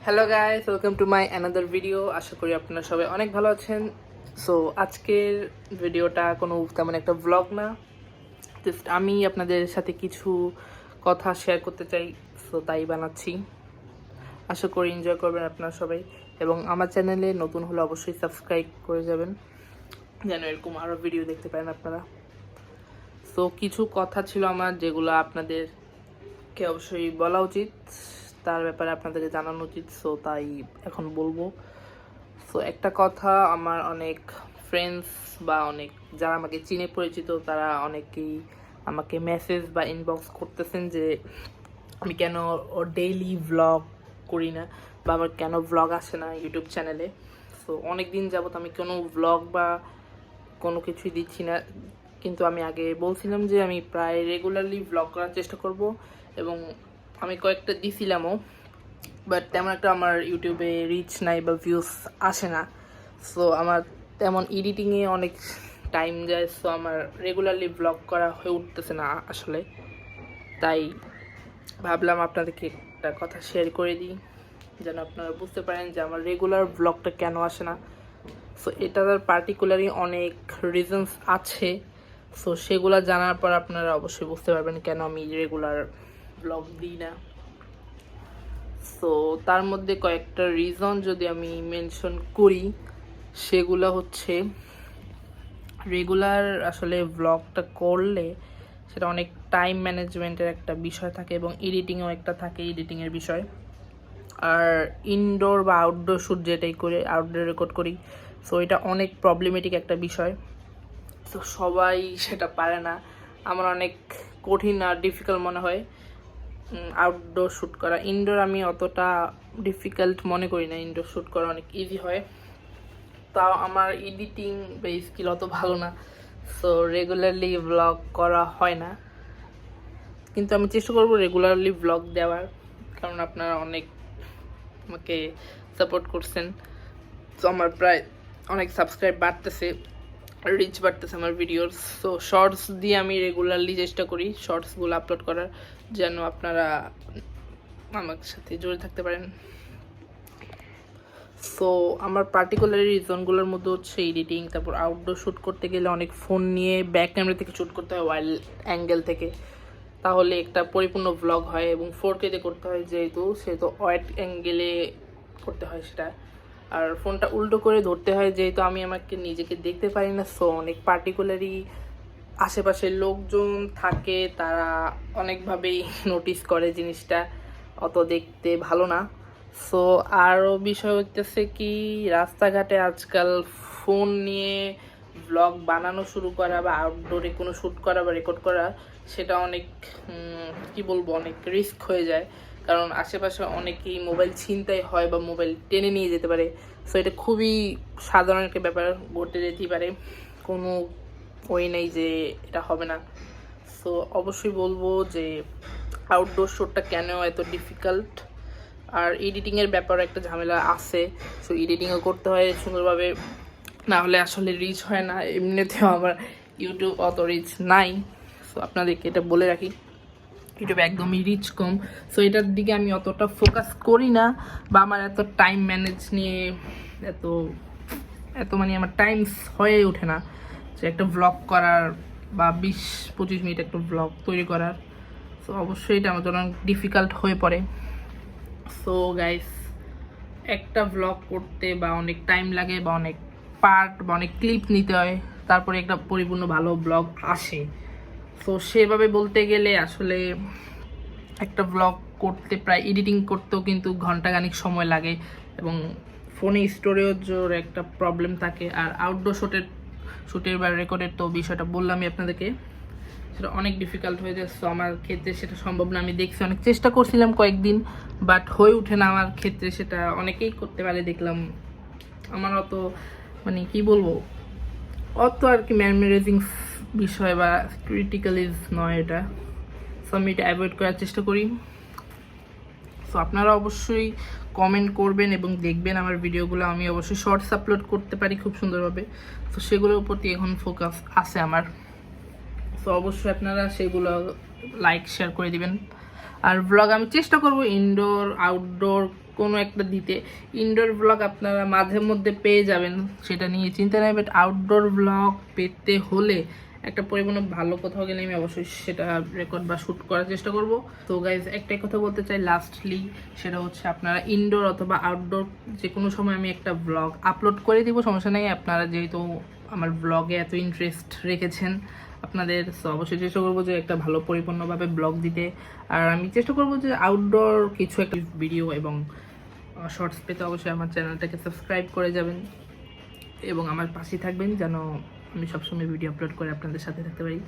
Hello guys, welcome to my another video. আশা করি আপনারা সবাই অনেক ভালো আছেন। সো আজকের ভিডিওটা কোনো তেমন একটা ভ্লগ না, জাস্ট আমি আপনাদের সাথে কিছু কথা শেয়ার করতে চাই, সো তাই বানাচ্ছি। আশা করি এনজয় করবেন আপনারা সবাই, এবং আমার চ্যানেলে নতুন হলে অবশ্যই সাবস্ক্রাইব করে যাবেন যেন এরকম আরও ভিডিও দেখতে পারেন আপনারা। সো কিছু কথা ছিল আমার যেগুলো আপনাদেরকে অবশ্যই বলা উচিত, তার ব্যাপারে আপনাদেরকে জানানো উচিত, সো তাই এখন বলবো। সো একটা কথা, আমার অনেক ফ্রেন্ডস বা অনেক যারা আমাকে চিনে পরিচিত তারা অনেকেই আমাকে মেসেজ বা ইনবক্স করতেছেন যে আমি কেন ডেইলি ভ্লগ করি না বা আমার কেন ভ্লগ আসে না ইউটিউব চ্যানেলে। সো অনেক দিন যাবত আমি কোনো ভ্লগ বা কোনো কিছুই দিচ্ছি না, কিন্তু আমি আগে বলছিলাম যে আমি প্রায় রেগুলারলি ভ্লগ করার চেষ্টা করব, এবং আমি কয়েকটা দিছিলামও, বাট তেমন একটা আমার ইউটিউবে রিচ নাই বা ভিউস আসে না। সো আমার তেমন এডিটিংয়ে অনেক টাইম যায়, সো আমার রেগুলারলি ব্লগ করা হয়ে উঠতেছে না আসলে। তাই ভাবলাম আপনাদেরকে একটা কথা শেয়ার করে দিই যেন আপনারা বুঝতে পারেন যে আমার রেগুলার ব্লগটা কেন আসে না। সো এটার পার্টিকুলারলি অনেক রিজনস আছে, সো সেগুলো জানার পর আপনারা অবশ্যই বুঝতে পারবেন কেন আমি রেগুলার ব্লগ দিই না। সো তার মধ্যে কয়েকটা রিজন যদি আমি মেনশন করি, সেগুলো হচ্ছে রেগুলার আসলে ব্লগটা করলে সেটা অনেক টাইম ম্যানেজমেন্টের একটা বিষয় থাকে, এবং এডিটিংও একটা থাকে, এডিটিংয়ের বিষয়। আর ইনডোর বা আউটডোর শ্যুট যেটাই করে আউটডোর রেকর্ড করি, সো এটা অনেক প্রবলেমেটিক একটা বিষয়। তো সবাই সেটা পারে না, আমার অনেক কঠিন আর ডিফিকাল্ট মনে হয় আউটডোর শ্যুট করা। ইনডোর আমি অতটা ডিফিকাল্ট মনে করি না, ইনডোর শ্যুট করা অনেক ইজি হয়। তাও আমার এডিটিং বা স্কিল অত ভালো না, সো রেগুলারলি ব্লগ করা হয় না, কিন্তু আমি চেষ্টা করবো রেগুলারলি ব্লগ দেওয়ার, কারণ আপনারা অনেক আমাকে সাপোর্ট করছেন। তো আমার প্রায় অনেক সাবস্ক্রাইব বাড়তেছে, রিচ বাড়তেছে আমার ভিডিওর। সো শর্টস দিয়ে আমি রেগুলারলি চেষ্টা করি শর্টসগুলো আপলোড করার, যেন আপনারা আমার সাথে জড়িত থাকতে পারেন। সো আমার পার্টিকুলার রিজনগুলোর মধ্যে হচ্ছে এডিটিং, তারপর আউটডোর শ্যুট করতে গেলে অনেক ফোন নিয়ে ব্যাক ক্যামেরা থেকে শ্যুট করতে হয়, ওয়াইল্ড অ্যাঙ্গেল থেকে, তাহলে একটা পরিপূর্ণ ভ্লগ হয়, এবং 4K-তে করতে হয় যেহেতু, সেহেতু ওয়াইড অ্যাঙ্গেলে করতে হয় সেটা। আর ফোনটা উল্টো করে ধরতে হয় যেহেতু আমি আমাকে নিজেকে দেখতে পারি না, সো অনেক পার্টিকুলারই আশেপাশের লোকজন থাকে, তারা অনেকভাবেই নোটিস করে জিনিসটা, অত দেখতে ভালো না। সো আরও বিষয় হচ্ছে কি, রাস্তাঘাটে আজকাল ফোন নিয়ে ব্লগ বানানো শুরু করা বা আউটডোরে কোনো শ্যুট করা বা রেকর্ড করা, সেটা অনেক কি বলবো, অনেক রিস্ক হয়ে যায়, কারণ আশেপাশে অনেকেই মোবাইল ছিনতাই হয় বা মোবাইল টেনে নিয়ে যেতে পারে। সো এটা খুবই সাধারণ একটা ব্যাপার, ঘটে যেতেই পারে, কোনো ওই নেই যে এটা হবে না। সো অবশ্যই বলবো যে আউটডোর শ্যুটটা কেন এত ডিফিকাল্ট, আর এডিটিংয়ের ব্যাপারে একটা ঝামেলা আছে। সো এডিটিংও করতে হয় সুন্দরভাবে, না হলে আসলে রিচ হয় না। এমনিতেও আমার ইউটিউব অত রিচ নাই, সো আপনাদেরকে এটা বলে রাখি, ইউটিউবে একদমই রিচ কম। সো এটার দিকে আমি অতটা ফোকাস করি না, বা আমার এত টাইম ম্যানেজ নিয়ে এত এত মানে আমার টাইমস হয়ে ওঠে না যে একটা ভ্লগ করার বা 20-25 মিনিট একটা ভ্লগ তৈরি করার। সো অবশ্যই এটা আমার জন্য ডিফিকাল্ট হয়ে পড়ে। সো গাইস, একটা ভ্লগ করতে বা অনেক টাইম লাগে, বা অনেক পার্ট বা অনেক ক্লিপ নিতে হয়, তারপরে একটা পরিপূর্ণ ভালো ব্লগ আসে। তো সেভাবে বলতে গেলে আসলে একটা ব্লগ করতে প্রায় এডিটিং করতেও কিন্তু ঘন্টাখানিক সময় লাগে, এবং ফোনে স্টোরেজের একটা প্রবলেম থাকে। আর আউটডোর শ্যুটের বা রেকর্ডের তো বিষয়টা বললামই আপনাদেরকে, সেটা অনেক ডিফিকাল্ট হয়ে যায়। সো আমার ক্ষেত্রে সেটা সম্ভব না। আমি দেখছি, অনেক চেষ্টা করছিলাম কয়েকদিন, বাট হয়ে ওঠে না আমার ক্ষেত্রে। সেটা অনেকেই করতে পারে দেখলাম, আমার অত মানে কি বলবো, অত আর কি ম্যানেজিং বিষয় বা ক্রিটিক্যাল ইজ নয় এটা। সো আমি এটা অ্যাভয়েড করার চেষ্টা করি। সো আপনারা অবশ্যই কমেন্ট করবেন এবং দেখবেন আমার ভিডিওগুলো। আমি অবশ্যই শর্টস আপলোড করতে পারি খুব সুন্দরভাবে, তো সেগুলোর প্রতি এখন ফোকাস আছে আমার। তো অবশ্যই আপনারা সেগুলো লাইক শেয়ার করে দিবেন। আর ব্লগ আমি চেষ্টা করব ইনডোর আউটডোর কোনো একটা দিতে। ইনডোর ব্লগ আপনারা মাঝে মধ্যে পেয়ে যাবেন, সেটা নিয়ে চিন্তা নেই, বাট আউটডোর ব্লগ পেতে হলে একটা পরিমাণে ভালো কোথাও গেলে আমি অবশ্যই সেটা রেকর্ড বা শ্যুট করার চেষ্টা করব। তো গাইজ একটাই কথা বলতে চাই লাস্টলি, সেটা হচ্ছে আপনারা ইনডোর অথবা আউটডোর যে কোনো সময় আমি একটা ব্লগ আপলোড করে দিব, সমস্যা নেই। আপনারা যেহেতু আমার ব্লগে এত ইন্টারেস্ট রেখেছেন আপনাদের, সো অবশ্যই চেষ্টা করবো যে একটা ভালো পরিপূর্ণভাবে ব্লগ দিতে। আর আমি চেষ্টা করবো যে আউটডোর কিছু একটা ভিডিও এবং শর্টস পেতে অবশ্যই আমার চ্যানেলটাকে সাবস্ক্রাইব করে যাবেন এবং আমার পাশেই থাকবেন, যেন আমি সবসময় ভিডিও আপলোড করে আপনাদের সাথে থাকতে পারি।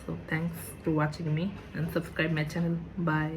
So thanks to watching me and subscribe my channel. By.